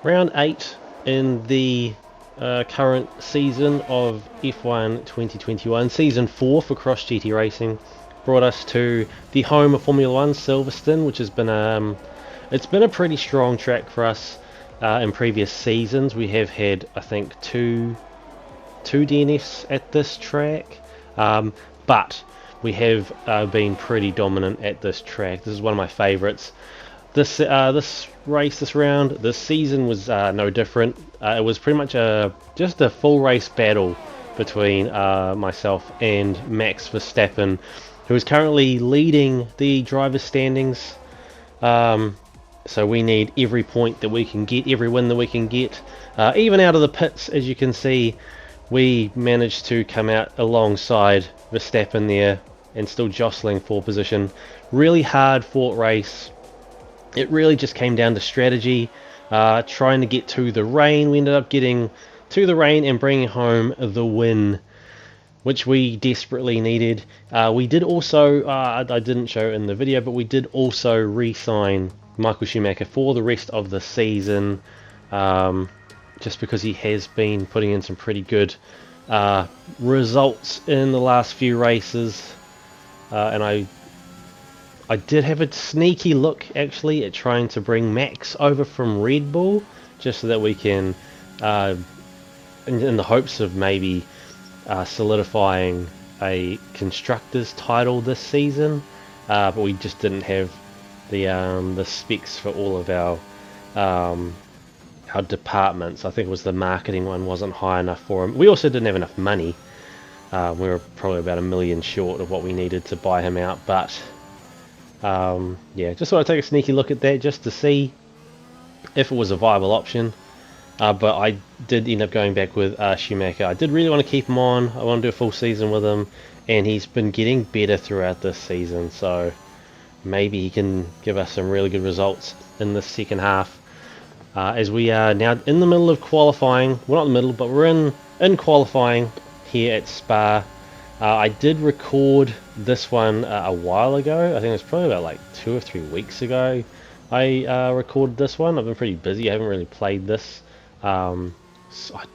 Round 8 in the current season of F1 2021, Season 4 for Cross GT Racing, brought us to the home of Formula 1, Silverstone, which has been it's been a pretty strong track for us in previous seasons. We have had, I think, two DNFs at this track, but we have been pretty dominant at this track. This is one of my favourites. This race, this round, this season was no different. It was pretty much just a full race battle between myself and Max Verstappen, who is currently leading the drivers' standings. So we need every point that we can get, every win that we can get. Even out of the pits, as you can see, we managed to come out alongside Verstappen there and still jostling for position. Really hard fought race. It really just came down to strategy, trying to get to the rain. We ended up getting to the rain and bringing home the win, which we desperately needed. We did also, I didn't show it in the video, but we did also re-sign Michael Schumacher for the rest of the season, just because he has been putting in some pretty good results in the last few races, and I did have a sneaky look actually at trying to bring Max over from Red Bull, just so that we can, in the hopes of maybe solidifying a constructors title this season, but we just didn't have the specs for all of our departments. I think it was the marketing one wasn't high enough for him. We also didn't have enough money. We were probably about $1 million short of what we needed to buy him out, but yeah, just thought I'd take a sneaky look at that just to see if it was a viable option. But I did end up going back with Schumacher. I did really want to keep him on. I want to do a full season with him, and he's been getting better throughout this season, so maybe he can give us some really good results in the second half. As we are now in the middle of qualifying. Well, not in the middle, but we're in qualifying here at Spa. I did record this one a while ago. I think it was probably about like 2 or 3 weeks ago I recorded this one. I've been pretty busy. I haven't really played this. Actually,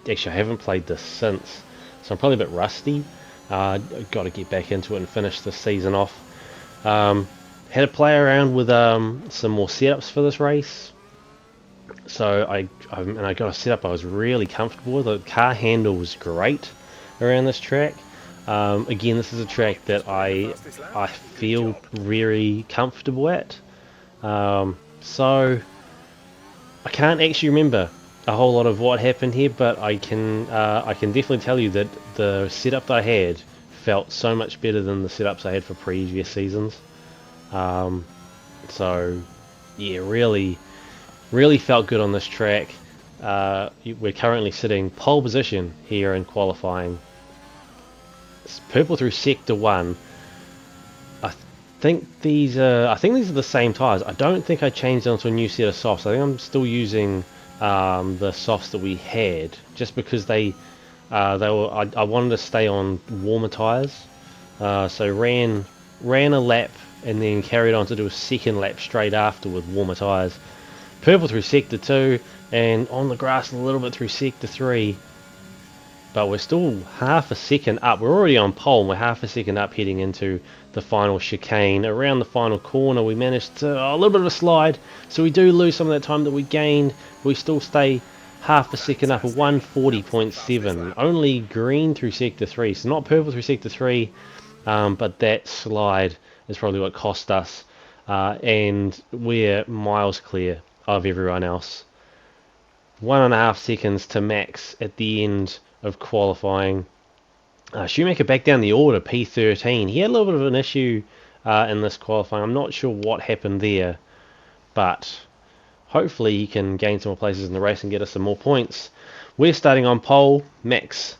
I haven't played this since, so I'm probably a bit rusty. I've got to get back into it and finish this season off. Had to play around with some more setups for this race. So I got a setup I was really comfortable with. The car handle was great around this track. Again, this is a track that I feel very comfortable at. So I can't actually remember a whole lot of what happened here, but I can definitely tell you that the setup that I had felt so much better than the setups I had for previous seasons. So yeah, really felt good on this track. We're currently sitting pole position here in qualifying. It's purple through sector 1. I think these are the same tyres. I don't think I changed onto a new set of softs. I think I'm still using the softs that we had, just because I wanted to stay on warmer tyres. So ran a lap and then carried on to do a second lap straight after with warmer tyres. Purple through sector 2 and on the grass a little bit through sector 3, but we're still half a second up. We're already on pole and we're half a second up heading into the final chicane. Around the final corner we managed to a little bit of a slide, so we do lose some of that time that we gained. We still stay half a second up at 140.7. Only green through sector 3, so not purple through sector 3, but that slide is probably what cost us, and we're miles clear of everyone else. 1.5 seconds to Max at the end of qualifying. Schumacher back down the order, P13. He had a little bit of an issue in this qualifying. I'm not sure what happened there, but hopefully he can gain some more places in the race and get us some more points. We're starting on pole, Max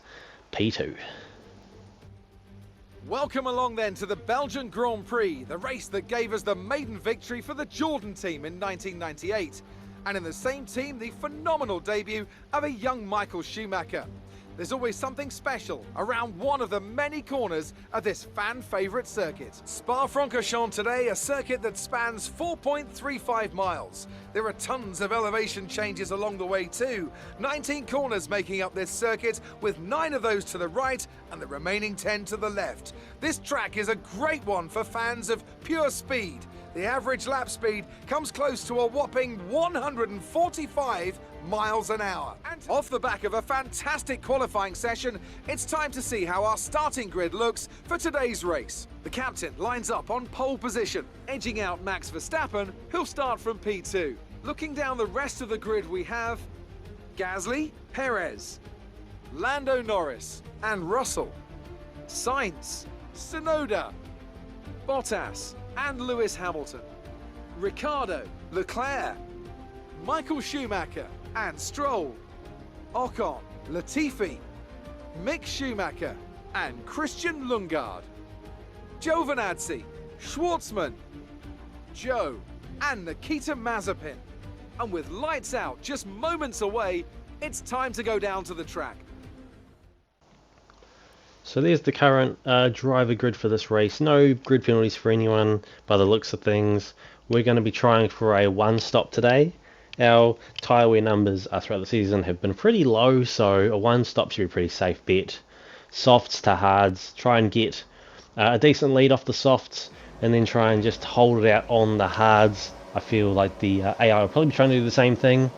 P2. Welcome along then to the Belgian Grand Prix, the race that gave us the maiden victory for the Jordan team in 1998. And in the same team, the phenomenal debut of a young Michael Schumacher. There's always something special around one of the many corners of this fan-favourite circuit. Spa-Francorchamps today, a circuit that spans 4.35 miles. There are tons of elevation changes along the way too. 19 corners making up this circuit, with 9 of those to the right and the remaining 10 to the left. This track is a great one for fans of pure speed. The average lap speed comes close to a whopping 145 miles an hour. And off the back of a fantastic qualifying session, it's time to see how our starting grid looks for today's race. The captain lines up on pole position, edging out Max Verstappen, who'll start from P2. Looking down the rest of the grid, we have Gasly, Perez, Lando Norris and Russell, Sainz, Tsunoda, Bottas and Lewis Hamilton, Ricciardo, Leclerc, Michael Schumacher and Stroll, Ocon, Latifi, Mick Schumacher and Christian Lundgaard, Giovinazzi, Schwartzman, Joe and Nikita Mazepin. And with lights out just moments away, it's time to go down to the track. So there's the current driver grid for this race. No grid penalties for anyone by the looks of things. We're going to be trying for a one stop today. Our tyre wear numbers throughout the season have been pretty low, so a one stop should be a pretty safe bet. Softs to hards, try and get a decent lead off the softs and then try and just hold it out on the hards. I feel like the AI will probably be trying to do the same thing.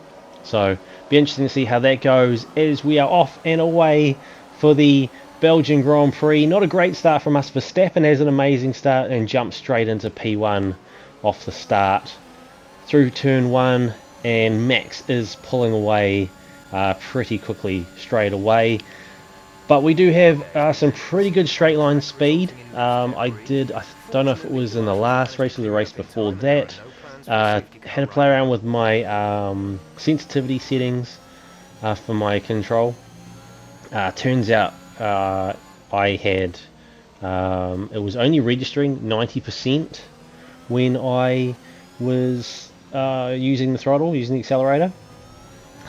So be interesting to see how that goes as we are off and away for the Belgian Grand Prix. Not a great start from us. Verstappen has an amazing start and jumps straight into P1 off the start through turn 1, and Max is pulling away pretty quickly straight away. But we do have some pretty good straight line speed. I don't know if it was in the last race or the race before that. Had to play around with my sensitivity settings for my control. Turns out I had it was only registering 90% when I was using the throttle, using the accelerator.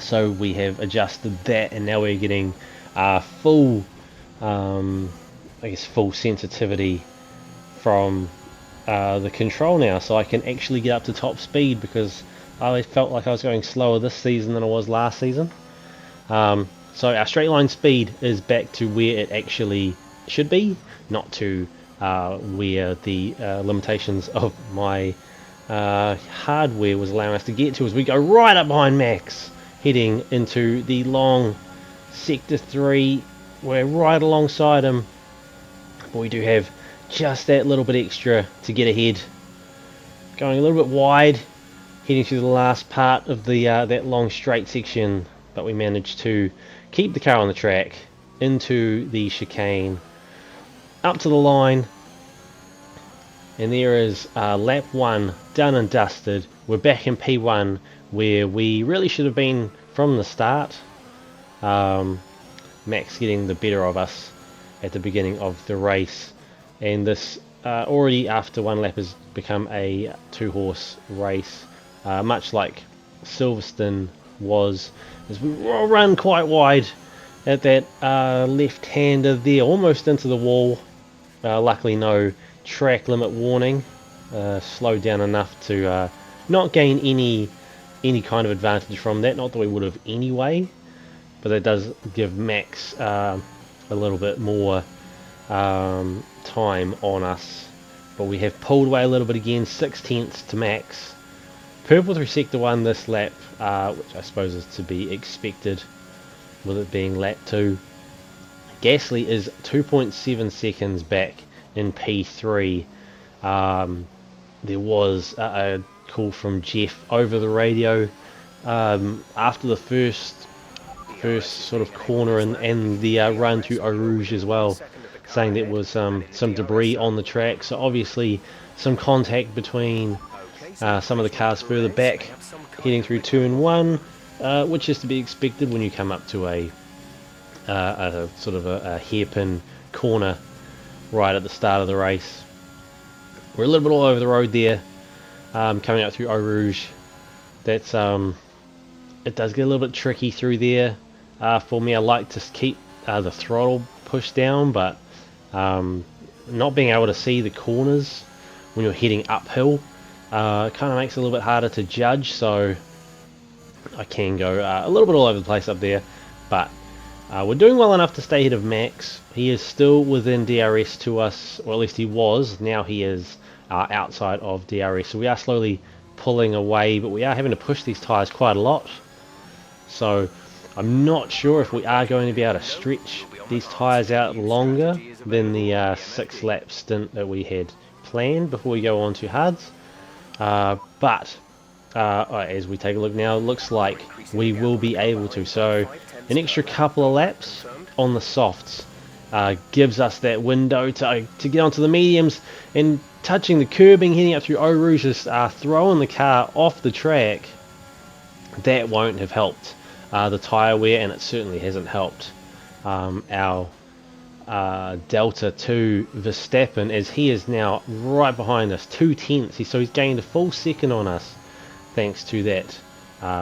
So we have adjusted that, and now we're getting full, full sensitivity from the control now, so I can actually get up to top speed, because I felt like I was going slower this season than I was last season. So our straight line speed is back to where it actually should be, not to where the limitations of my hardware was allowing us to get to, as we go right up behind Max, heading into the long sector 3. We're right alongside him, but we do have just that little bit extra to get ahead. Going a little bit wide, heading through the last part of the that long straight section, but we managed to keep the car on the track into the chicane, up to the line, and there is lap 1 done and dusted. We're back in P1 where we really should have been from the start. Max getting the better of us at the beginning of the race, and this already after one lap has become a 2-horse race, much like Silverstone was, as we run quite wide at that left-hander there, almost into the wall. Luckily no track limit warning, slowed down enough to not gain any kind of advantage from that, not that we would have anyway, but that does give Max a little bit more time on us. But we have pulled away a little bit again, 6 tenths to Max. Purple through sector 1 this lap, which I suppose is to be expected with it being lap 2. Gasly is 2.7 seconds back in P3. There was a call from Jeff over the radio after the first sort of corner and the run to Eau Rouge as well, saying there was some debris on the track. So obviously some contact between some of the cars further back heading through turn 1, which is to be expected when you come up to a sort of a hairpin corner right at the start of the race. We're a little bit all over the road there, coming up through Eau Rouge. That's it does get a little bit tricky through there. For me, I like to keep the throttle pushed down, but not being able to see the corners when you're heading uphill kind of makes it a little bit harder to judge. So I can go a little bit all over the place up there, but we're doing well enough to stay ahead of Max. He is still within DRS to us, or at least he was. Now he is outside of DRS, so we are slowly pulling away, but we are having to push these tyres quite a lot. So I'm not sure if we are going to be able to stretch these tyres out longer than the 6-lap stint that we had planned before we go on to hards. But as we take a look now, it looks like we will be able to. So an extra couple of laps on the softs gives us that window to get onto the mediums, and touching the curbing, heading up through Eau Rouge, just throwing the car off the track. That won't have helped the tyre wear, and it certainly hasn't helped our Delta to Verstappen, as he is now right behind us, 2/10. So he's gained a full second on us thanks to that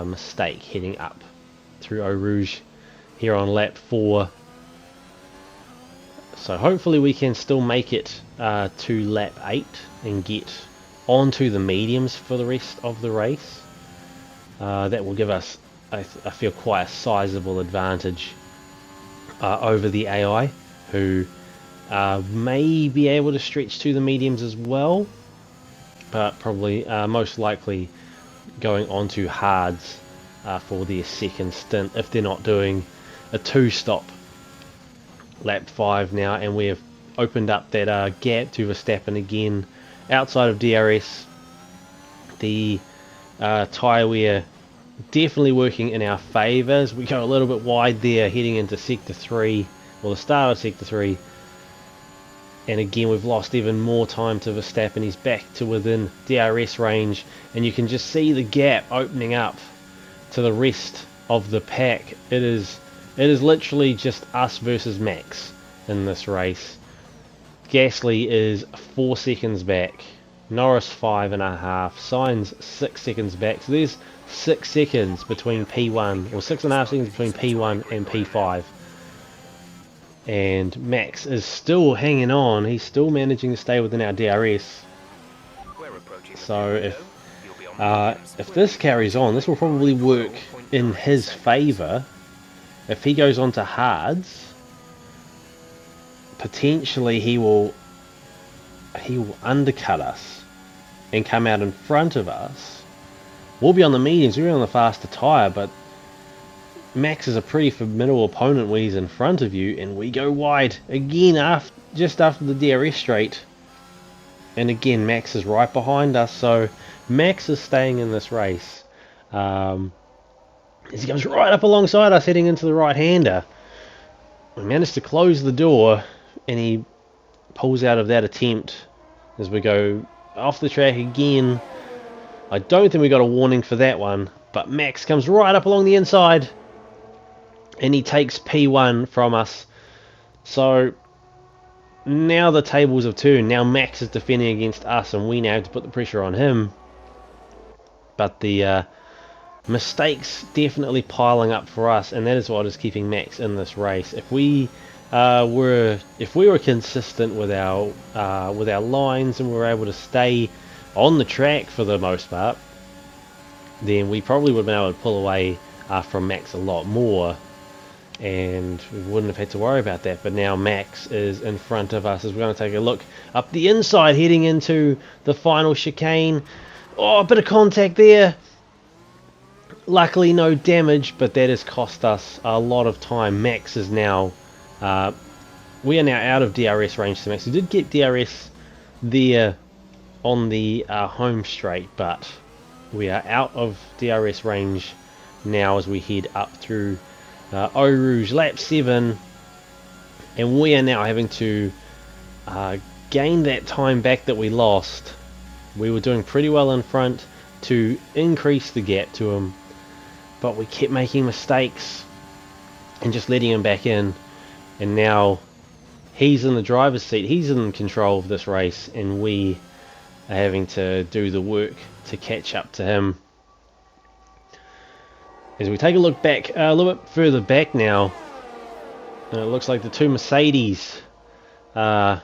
mistake heading up through Eau Rouge here on lap 4. So hopefully we can still make it to lap 8 and get onto the mediums for the rest of the race. That will give us, I feel, quite a sizable advantage over the AI, who may be able to stretch to the mediums as well, but probably most likely going on to hards for their second stint if they're not doing a 2-stop. Lap 5 now, and we have opened up that gap to Verstappen again outside of DRS. The tyre wear definitely working in our favour as we go a little bit wide there heading into sector 3, or the start of sector 3, and again we've lost even more time to Verstappen. He's back to within DRS range, and you can just see the gap opening up to the rest of the pack. It is literally just us versus Max in this race. Gasly is 4 seconds back, Norris 5.5, Sainz 6 seconds back. So there's 6 seconds between P1, or 6.5 seconds between P1 and P5. And Max is still hanging on. He's still managing to stay within our DRS. So if this carries on, this will probably work in his favour. If he goes on to hards, potentially he will undercut us and come out in front of us. We'll be on the mediums, we'll be on the faster tyre, but Max is a pretty formidable opponent when he's in front of you, and we go wide again just after the DRS straight, and again Max is right behind us. So Max is staying in this race as he comes right up alongside us heading into the right-hander. We managed to close the door, and he pulls out of that attempt as we go off the track again. I don't think we got a warning for that one, but Max comes right up along the inside and he takes P1 from us. So now the tables have turned. Now Max is defending against us, and we now have to put the pressure on him. But the mistakes definitely piling up for us, and that is what is keeping Max in this race. If we were consistent with our lines and we were able to stay on the track for the most part, then we probably would have been able to pull away from Max a lot more, and we wouldn't have had to worry about that. But now Max is in front of us as we're going to take a look up the inside heading into the final chicane. Oh, a bit of contact there. Luckily no damage, but that has cost us a lot of time. Max is now we are now out of DRS range to Max. We did get DRS there on the home straight, but we are out of DRS range now as we head up through Eau Rouge, lap 7, and we are now having to gain that time back that we lost. We were doing pretty well in front to increase the gap to him, but we kept making mistakes and just letting him back in, and now he's in the driver's seat. He's in control of this race, and we are having to do the work to catch up to him. As we take a look back, a little bit further back now, And it looks like the two Mercedes are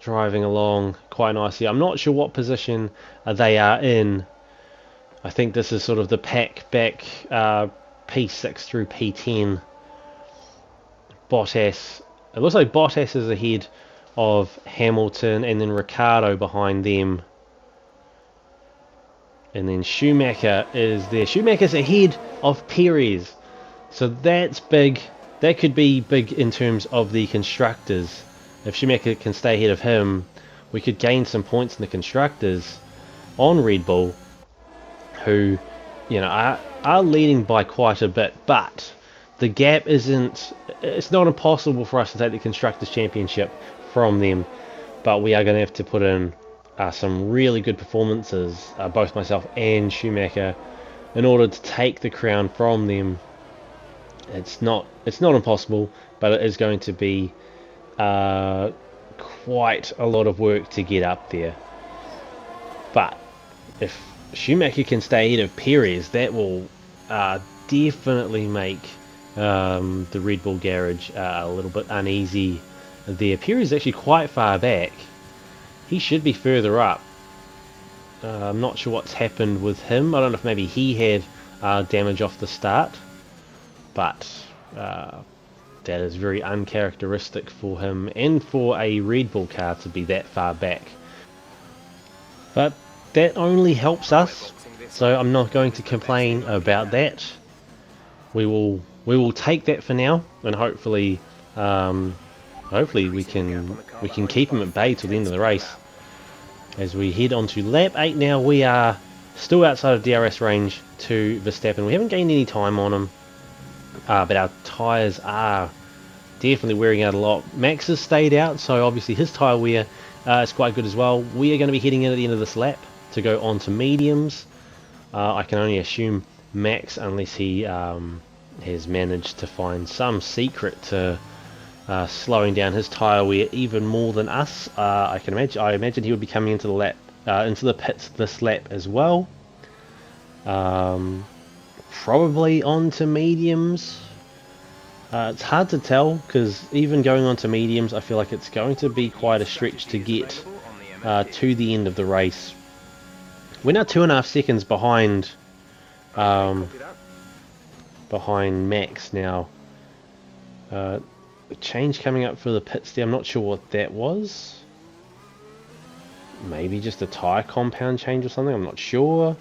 driving along quite nicely. I'm not sure what position they are in. I think this is sort of the pack back, P6 through P10. Bottas. It looks like Bottas is ahead of Hamilton, and then Ricciardo behind them. And then Schumacher is there. Schumacher's ahead of Perez. So that's big. That could be big in terms of the constructors. If Schumacher can stay ahead of him, we could gain some points in the constructors on Red Bull, who, you know, are leading by quite a bit. But the gap isn't. It's not impossible for us to take the constructors championship from them. But we are going to have to put in some really good performances, both myself and Schumacher, in order to take the crown from them. It's not impossible, but it is going to be quite a lot of work to get up there. But if Schumacher can stay ahead of Perez, that will definitely make the Red Bull garage a little bit uneasy there. Perez is actually quite far back. He should be further up. I'm not sure what's happened with him. I don't know if maybe he had damage off the start, but that is very uncharacteristic for him and for a Red Bull car to be that far back. But that only helps us, so I'm not going to complain about that. We will take that for now, and hopefully we can keep him at bay till the end of the race. As we head on to lap 8 now, we are still outside of DRS range to Verstappen. We haven't gained any time on him, but our tyres are definitely wearing out a lot. Max has stayed out, so obviously his tyre wear is quite good as well. We are going to be heading in at the end of this lap to go on to mediums. I can only assume Max, unless he has managed to find some secret to slowing down his tyre wear even more than us. I imagine he would be coming into the lap, into the pits this lap as well. Probably onto mediums. It's hard to tell, because even going on to mediums, I feel like it's going to be quite a stretch to get to the end of the race. We're now 2.5 seconds behind Max now. A change coming up for the pits there. I'm not sure what that was. Maybe just a tyre compound change or something. I'm not sure.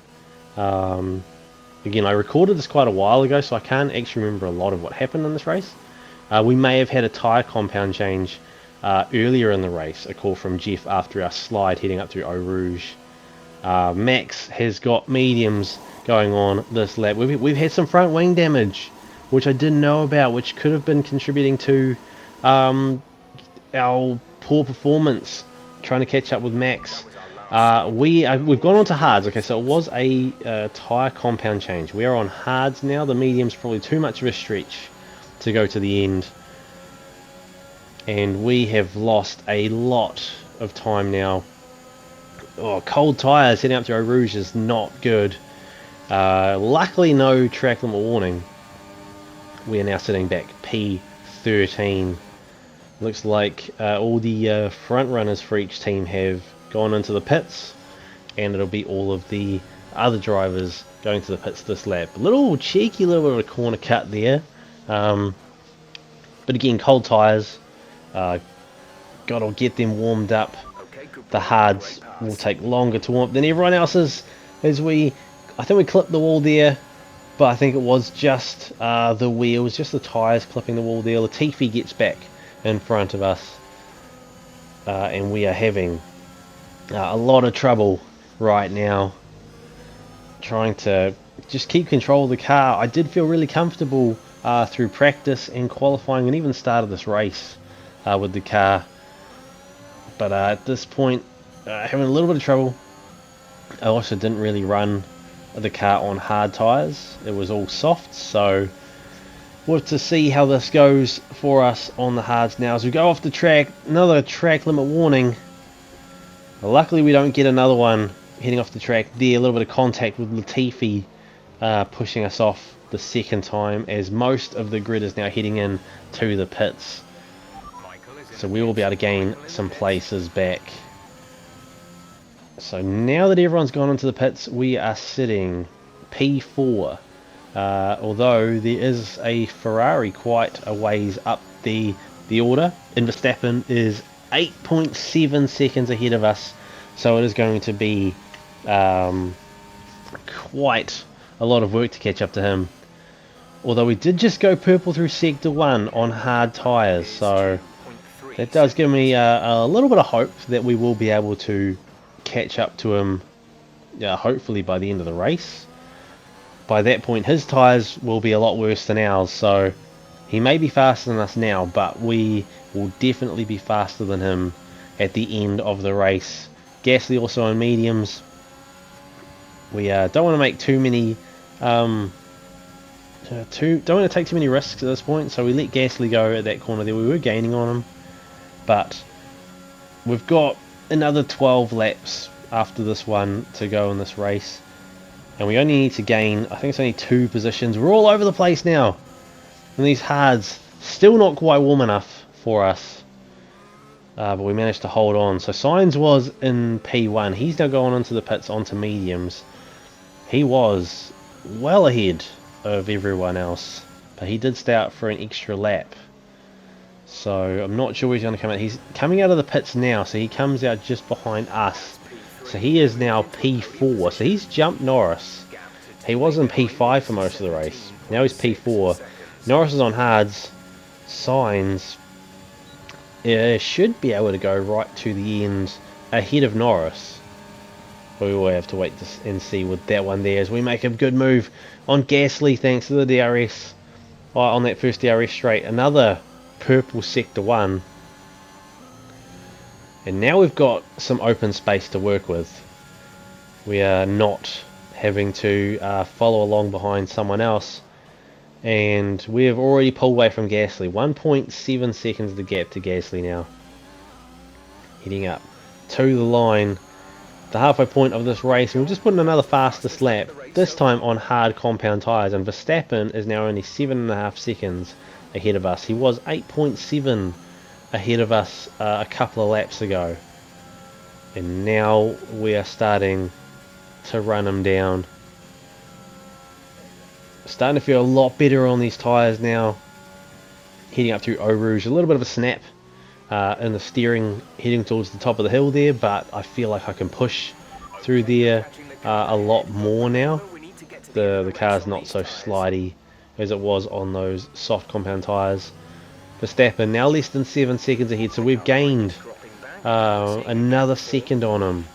Again, I recorded this quite a while ago, so I can't actually remember a lot of what happened in this race. We may have had a tyre compound change earlier in the race. A call from Jeff after our slide heading up through Eau Rouge. Max has got mediums going on this lap. We've had some front wing damage, which I didn't know about, which could have been contributing to our poor performance trying to catch up with Max. We've gone on to hards. Okay, so it was a tyre compound change. We are on hards now. The medium's probably too much of a stretch to go to the end, and we have lost a lot of time now. Oh, cold tyres heading up to Eau Rouge is not good. Luckily no track limit warning. We are now sitting back P13. Looks like all the front runners for each team have gone into the pits, and it'll be all of the other drivers going to the pits this lap. A little cheeky little bit of a corner cut there, but again, cold tyres, gotta get them warmed up. The hards will take longer to warm up than everyone else's. I think we clipped the wall there, but I think it was just the wheels, just the tyres clipping the wall there. Latifi gets back in front of us, and we are having a lot of trouble right now trying to just keep control of the car. I did feel really comfortable through practice and qualifying, and even started this race with the car, but at this point having a little bit of trouble. I also didn't really run the car on hard tyres, it was all soft, so we'll have to see how this goes for us on the hards now. As we go off the track, another track limit warning. Luckily we don't get another one heading off the track there. A little bit of contact with Latifi pushing us off the second time, as most of the grid is now heading in to the pits. So we will be able to gain some places back. So now that everyone's gone into the pits, we are sitting P4. Although there is a Ferrari quite a ways up the order, and Verstappen is 8.7 seconds ahead of us. So it is going to be quite a lot of work to catch up to him. Although we did just go purple through Sector 1 on hard tyres, so that does give me a little bit of hope that we will be able to catch up to him, hopefully by the end of the race. By that point his tyres will be a lot worse than ours, so he may be faster than us now, but we will definitely be faster than him at the end of the race. Gasly also on mediums. We don't want to make too many don't want to take too many risks at this point, so we let Gasly go at that corner there. We were gaining on him, but we've got another 12 laps after this one to go in this race, and we only need to gain, I think it's only 2 positions. We're all over the place now, and these hards still not quite warm enough for us, but we managed to hold on. So Sainz was in P1, he's now going into the pits onto mediums. He was well ahead of everyone else, but he did stay out for an extra lap, so I'm not sure where he's going to come out. He's coming out of the pits now, so he comes out just behind us, so he is now P4, so he's jumped Norris. He was in P5 for most of the race, now he's P4. Norris is on hards. Sainz should be able to go right to the end ahead of Norris. We will have to wait and see with that one there, as we make a good move on Gasly thanks to the DRS. On that first DRS straight, another purple Sector 1. And now we've got some open space to work with. We are not having to follow along behind someone else. And we have already pulled away from Gasly. 1.7 seconds the gap to Gasly now. Heading up to the line. The halfway point of this race, and we'll just put in another fastest lap, this time on hard compound tyres, and Verstappen is now only 7.5 seconds ahead of us. He was 8.7 ahead of us a couple of laps ago, and now we are starting to run him down. Starting to feel a lot better on these tyres now. Heading up through Eau Rouge, a little bit of a snap in the steering heading towards the top of the hill there, but I feel like I can push through there a lot more now. The car's not so slidey as it was on those soft compound tyres. Verstappen now less than 7 seconds ahead, so we've gained another second on him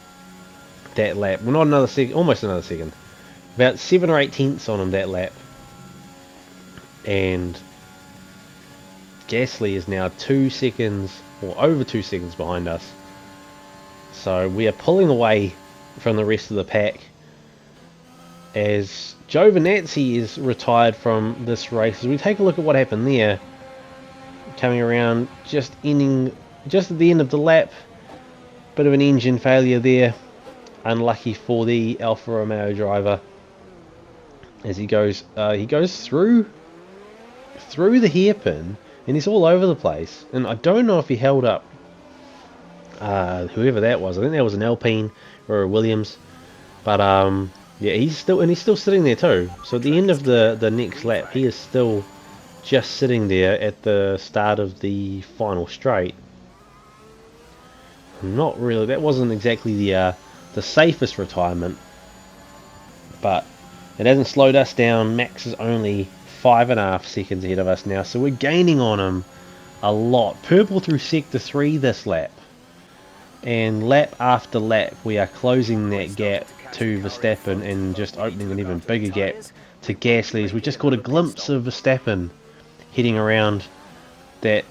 that lap. Well, not another second, almost another second. About 7 or 8 tenths on him that lap. And Gasly is now 2 seconds, or over 2 seconds behind us. So we are pulling away from the rest of the pack, as Giovinazzi is retired from this race. As we take a look at what happened there, coming around just at the end of the lap, bit of an engine failure there, unlucky for the Alfa Romeo driver, as he goes through the hairpin. And he's all over the place, and I don't know if he held up whoever that was. I think that was an Alpine or a Williams, but yeah, he's still sitting there too. So at the end of the next lap, he is still just sitting there at the start of the final straight. Not really. That wasn't exactly the safest retirement, but it hasn't slowed us down. Max is only 5.5 seconds ahead of us now, so we're gaining on him a lot. Purple through Sector 3 this lap, and lap after lap we are closing that gap to Verstappen and just opening an even bigger gap to Gasly, as we just caught a glimpse of Verstappen heading around that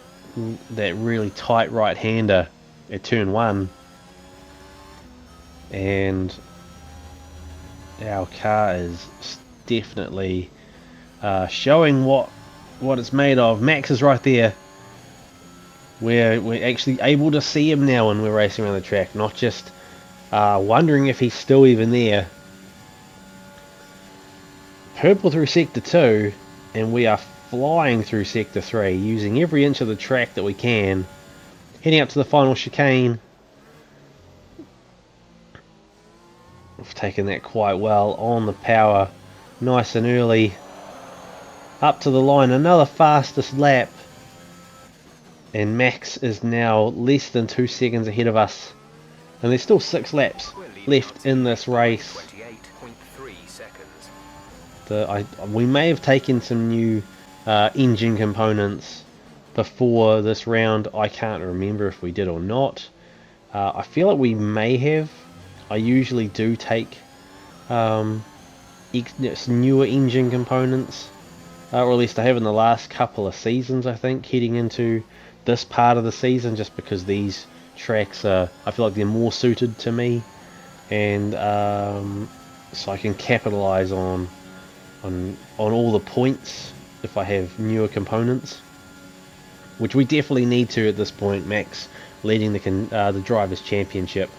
really tight right-hander at turn 1, and our car is definitely showing what it's made of. Max is right there. We're actually able to see him now when we're racing around the track, not just wondering if he's still even there. purple through sector 2, and we are flying through sector 3, using every inch of the track that we can, heading up to the final chicane. We've taken that quite well on the power, nice and early, up to the line, another fastest lap, and Max is now less than 2 seconds ahead of us, and there's still 6 laps left in this race. We may have taken some new engine components before this round. I can't remember if we did or not. I feel like we may have. I usually do take newer engine components, or at least I have in the last couple of seasons, I think, heading into this part of the season, just because these tracks are, I feel like they're more suited to me, and so I can capitalize on all the points if I have newer components, which we definitely need to at this point. Max leading the Drivers' Championship.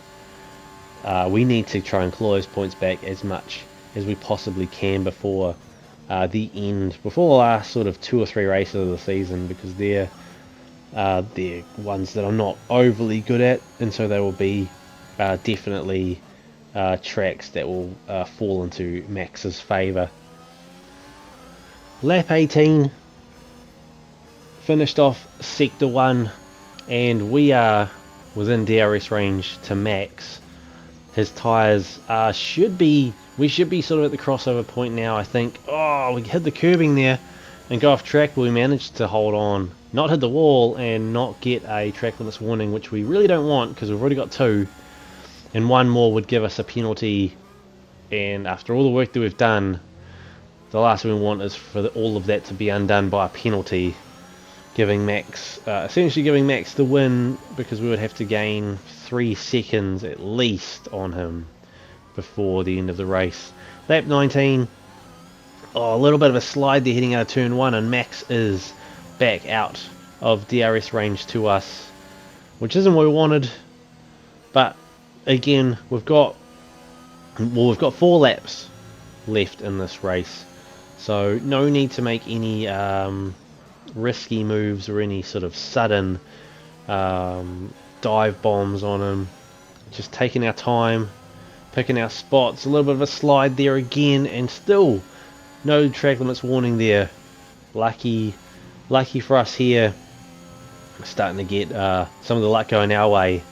We need to try and claw those points back as much as we possibly can before the last sort of 2 or 3 races of the season, because they're ones that I'm not overly good at, and so they will be definitely tracks that will fall into Max's favour. Lap 18, finished off sector 1, and we are within DRS range to Max. His tyres we should be sort of at the crossover point now, I think. Oh, we hit the curbing there and go off track, but we managed to hold on, not hit the wall, and not get a track limits warning, which we really don't want because we've already got 2, and 1 more would give us a penalty. And after all the work that we've done, the last thing we want is for all of that to be undone by a penalty, giving Max, essentially giving Max the win, because we would have to gain 3 seconds at least on him before the end of the race. Lap 19, a little bit of a slide there heading out of turn 1, and Max is back out of DRS range to us, which isn't what we wanted. But again, we've got 4 laps left in this race, so no need to make any risky moves or any sort of sudden dive bombs on him. Just taking our time, picking our spots. A little bit of a slide there again, and still no track limits warning there. Lucky for us here. We're starting to get some of the luck going our way.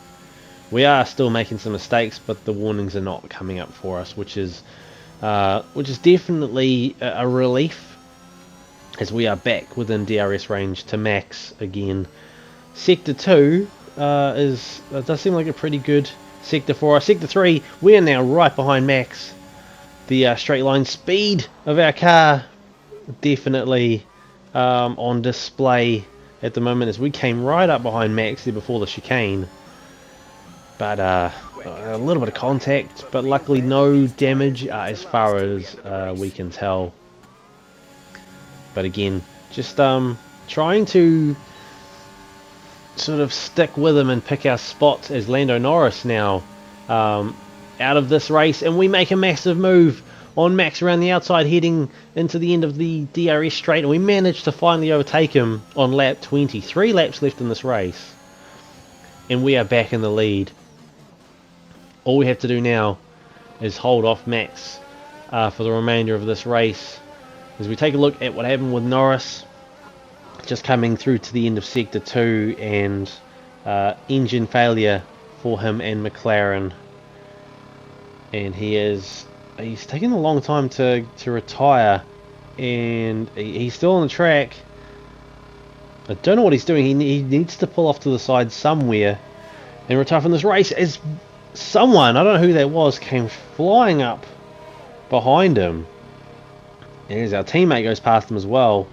We are still making some mistakes, but the warnings are not coming up for us, which is definitely a relief, as we are back within DRS range to Max again. Sector 2 does seem like a pretty good sector for us. Sector 3, we are now right behind Max. The straight line speed of our car definitely on display at the moment, as we came right up behind Max there before the chicane. But a little bit of contact, but luckily no damage as far as we can tell. But again, just trying to sort of stick with him and pick our spots as Lando Norris now out of this race, and we make a massive move on Max around the outside, heading into the end of the DRS straight, and we managed to finally overtake him on lap 20. 3 laps left in this race, and we are back in the lead. All we have to do now is hold off Max for the remainder of this race. As we take a look at what happened with Norris, just coming through to the end of sector 2, and engine failure for him and McLaren, and he's taking a long time to retire, and he's still on the track. I don't know what he's doing. He needs to pull off to the side somewhere and retire from this race, as someone, I don't know who that was, came flying up behind him, and as our teammate goes past him as well.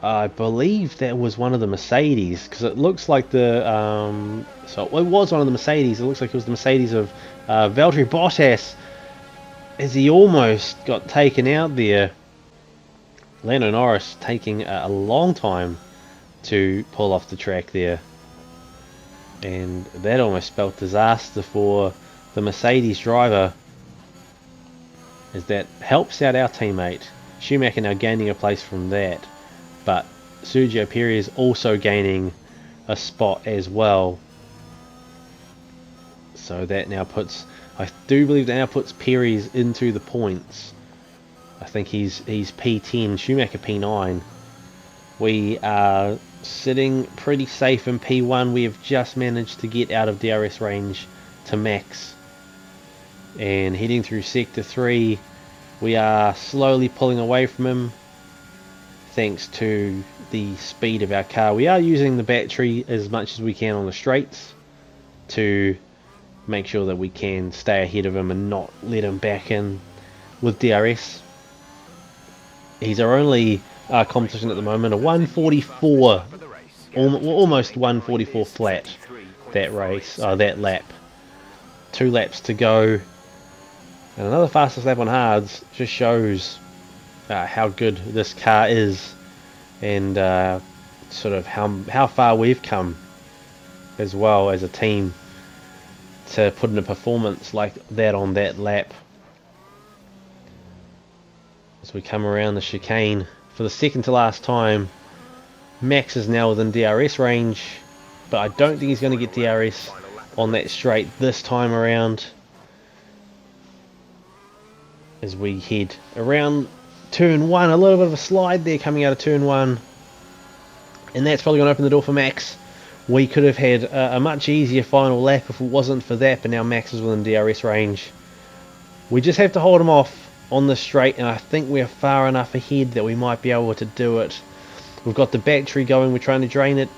I believe that was one of the Mercedes, because it looks like so it was one of the Mercedes. It looks like it was the Mercedes of Valtteri Bottas, as he almost got taken out there. Lando Norris taking a long time to pull off the track there, and that almost spelt disaster for the Mercedes driver, as that helps out our teammate. Schumacher now gaining a place from that, but Sergio Perez also gaining a spot as well. So that now puts, I do believe that now puts Perez into the points. I think he's P10, Schumacher P9. We are sitting pretty safe in P1. We have just managed to get out of DRS range to Max. And heading through Sector 3, we are slowly pulling away from him thanks to the speed of our car. We are using the battery as much as we can on the straights to make sure that we can stay ahead of him and not let him back in with DRS. He's our only competition at the moment, a 144, almost 144 flat, that race, that lap. 2 laps to go, and another fastest lap on hards. Just shows how good this car is, and sort of how far we've come as well as a team to put in a performance like that on that lap. As we come around the chicane for the second to last time, Max is now within DRS range, but I don't think he's going to get DRS on that straight this time around. As we head around turn 1, a little bit of a slide there coming out of turn 1, and that's probably going to open the door for Max. We could have had a much easier final lap if it wasn't for that, but now Max is within DRS range. We just have to hold him off on the straight, and I think we're far enough ahead that we might be able to do it. We've got the battery going, we're trying to drain it,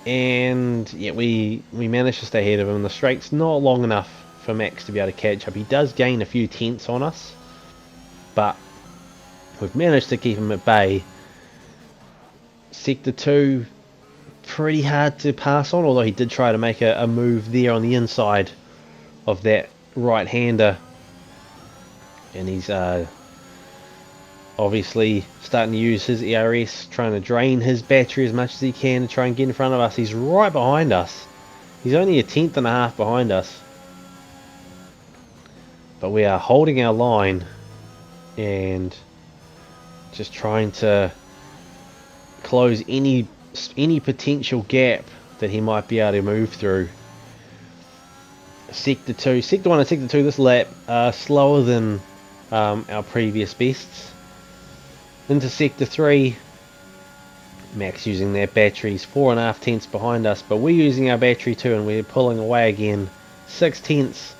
and yeah, we managed to stay ahead of him. The straight's not long enough for Max to be able to catch up. He does gain a few tenths on us, but we've managed to keep him at bay. Sector 2, pretty hard to pass on, although he did try to make a move there on the inside of that right-hander. And he's obviously starting to use his ERS, trying to drain his battery as much as he can to try and get in front of us. He's right behind us. He's only a tenth and a half behind us. But we are holding our line and just trying to close any potential gap that he might be able to move through. Sector 2, Sector 1 and Sector 2 this lap are slower than our previous bests. Into Sector 3, Max using their batteries 4.5 tenths behind us, but we're using our battery too and we're pulling away again. 6 tenths.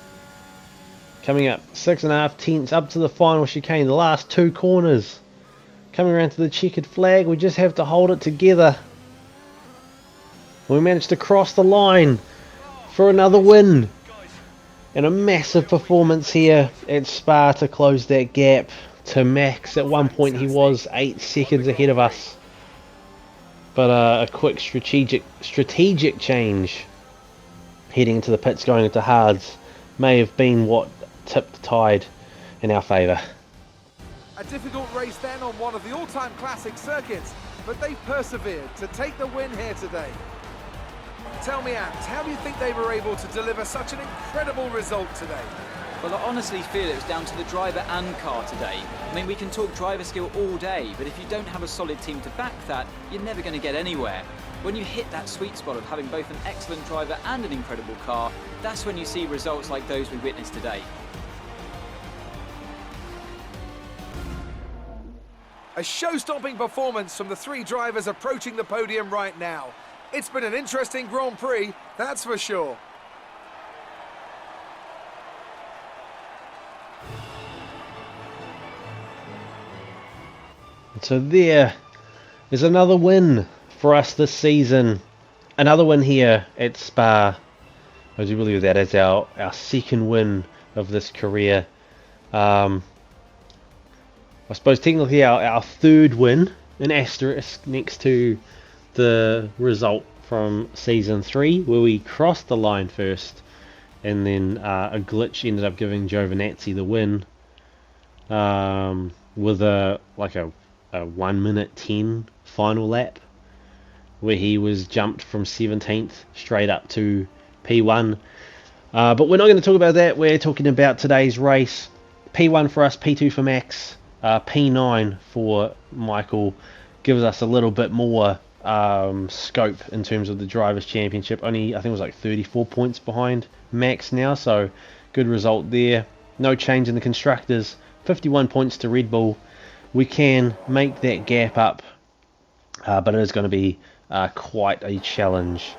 Coming up 6.5 tenths up to the final chicane, the last 2 corners. Coming around to the checkered flag, we just have to hold it together. We managed to cross the line for another win. And a massive performance here at Spa to close that gap to Max. At one point he was 8 seconds ahead of us. But a quick strategic change heading into the pits going into hards may have been what tipped the tide in our favour. A difficult race then on one of the all-time classic circuits, but they persevered to take the win here today. Tell me, Ant, how do you think they were able to deliver such an incredible result today? Well, I honestly feel it was down to the driver and car today. I mean, we can talk driver skill all day, but if you don't have a solid team to back that, you're never going to get anywhere. When you hit that sweet spot of having both an excellent driver and an incredible car, that's when you see results like those we witnessed today. A show-stopping performance from the 3 drivers approaching the podium right now. It's been an interesting Grand Prix, that's for sure. So there is another win for us this season. Another win here at Spa. I do believe that is our second win of this career. I suppose technically our third win, an asterisk next to the result from season 3 where we crossed the line first and then a glitch ended up giving Giovinazzi the win with a 1 minute 10 final lap where he was jumped from 17th straight up to P1. But we're not going to talk about that. We're talking about today's race. P1 for us, P2 for Max. P9 for Michael gives us a little bit more scope in terms of the Drivers' Championship. Only, I think it was like 34 points behind Max now, so good result there. No change in the Constructors, 51 points to Red Bull. We can make that gap up, but it is going to be quite a challenge.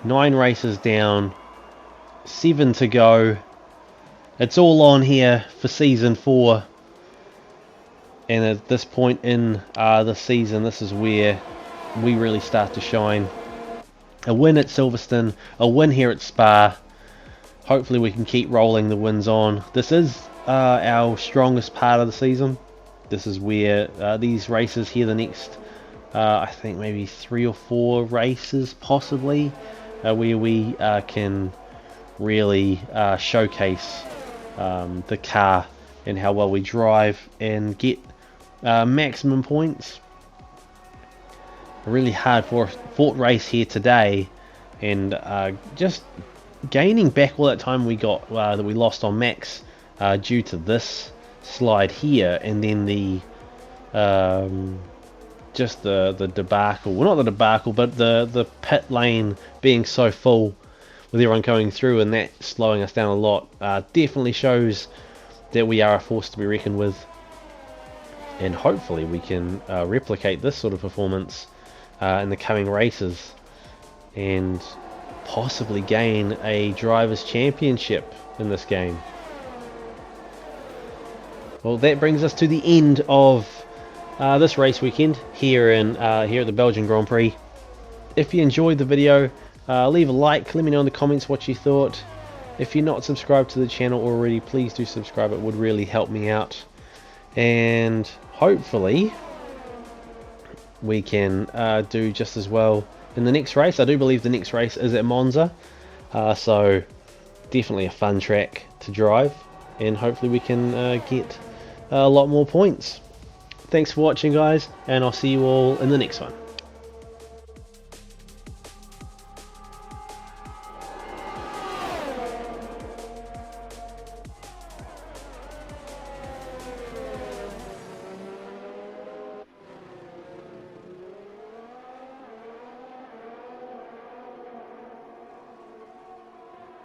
9 races down, 7 to go. It's all on here for Season 4. And at this point in the season, this is where we really start to shine. A win at Silverstone, a win here at Spa. Hopefully we can keep rolling the wins on. This is our strongest part of the season. This is where these races here, the next, I think maybe 3 or 4 races possibly, where we can really showcase the car and how well we drive and get maximum points. A really hard fought race here today, and just gaining back all that time we got that we lost on Max due to this slide here, and then the just the debacle, well, not the debacle, but the pit lane being so full with everyone going through and that slowing us down a lot. Definitely shows that we are a force to be reckoned with, and hopefully we can replicate this sort of performance in the coming races and possibly gain a Drivers' Championship in this game. Well, that brings us to the end of this race weekend here at the Belgian Grand Prix. If you enjoyed the video, leave a like, let me know in the comments what you thought. If you're not subscribed to the channel already, please do subscribe, it would really help me out. And hopefully we can do just as well in the next race. I do believe the next race is at Monza, so definitely a fun track to drive, and hopefully we can get a lot more points. Thanks for watching, guys, and I'll see you all in the next one.